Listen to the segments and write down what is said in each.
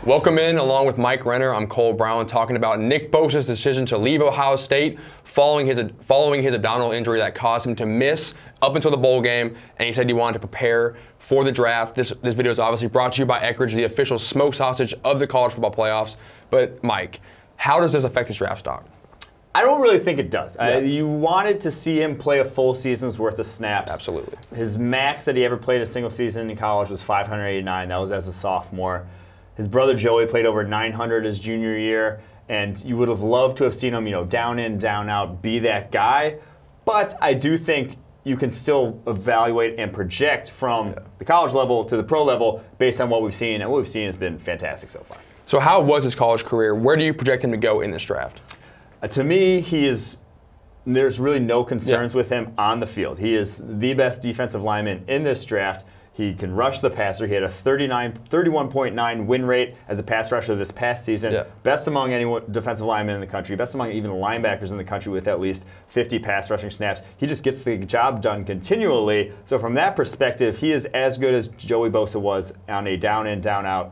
Welcome in, along with Mike Renner. I'm Cole Brown, talking about Nick Bosa's decision to leave Ohio State following his abdominal injury that caused him to miss up until the bowl game, and he said he wanted to prepare for the draft. This video is obviously brought to you by Eckrich, the official smoke sausage of the college football playoffs. But Mike, how does this affect his draft stock? I don't really think it does. Yeah. You wanted to see him play a full season's worth of snaps. Absolutely. His max that he ever played a single season in college was 589. That was as a sophomore. His brother Joey played over 900 his junior year, and you would have loved to have seen him, down in, down out, be that guy. But I do think you can still evaluate and project from the college level to the pro level based on what we've seen, and what we've seen has been fantastic so far. So how was his college career? Where do you project him to go in this draft? To me, there's really no concerns with him on the field. He is the best defensive lineman in this draft. He can rush the passer. He had a 31.9 win rate as a pass rusher this past season. Yeah. Best among any defensive linemen in the country. Best among even linebackers in the country with at least 50 pass rushing snaps. He just gets the job done continually. So from that perspective, he is as good as Joey Bosa was on a down in, down out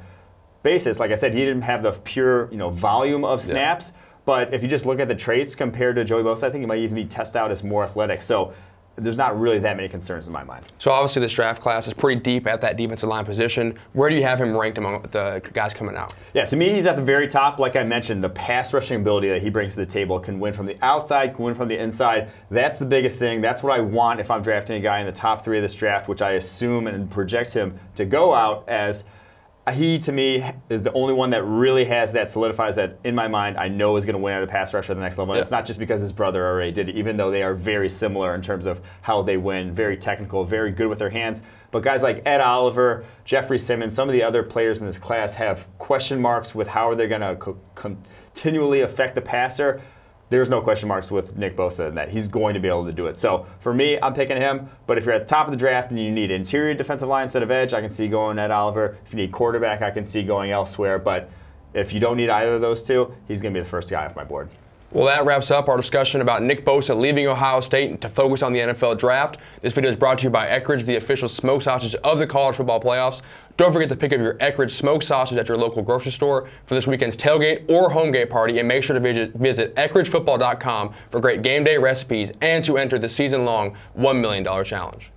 basis. Like I said, he didn't have the pure volume of snaps. Yeah. But if you just look at the traits compared to Joey Bosa, I think he might even be tested out as more athletic. So there's not really that many concerns in my mind. So obviously this draft class is pretty deep at that defensive line position. Where do you have him ranked among the guys coming out? Yeah, to me, he's at the very top. Like I mentioned, the pass rushing ability that he brings to the table, can win from the outside, can win from the inside. That's the biggest thing. That's what I want if I'm drafting a guy in the top 3 of this draft, which I assume and project him to go out as. He, to me, is the only one that really has that, solidifies that in my mind, I know is going to win at a pass rusher at the next level. And it's not just because his brother already did it, even though they are very similar in terms of how they win. Very technical, very good with their hands. But guys like Ed Oliver, Jeffrey Simmons, some of the other players in this class have question marks with how they're going to continually affect the passer. There's no question marks with Nick Bosa in that. He's going to be able to do it. So for me, I'm picking him. But if you're at the top of the draft and you need interior defensive line instead of edge, I can see going Ed Oliver. If you need quarterback, I can see going elsewhere. But if you don't need either of those two, he's going to be the first guy off my board. Well, that wraps up our discussion about Nick Bosa leaving Ohio State to focus on the NFL draft. This video is brought to you by Eckrich, the official smoke sausage of the college football playoffs. Don't forget to pick up your Eckrich smoke sausage at your local grocery store for this weekend's tailgate or homegate party, and make sure to visit EckrichFootball.com for great game day recipes and to enter the season-long $1 million challenge.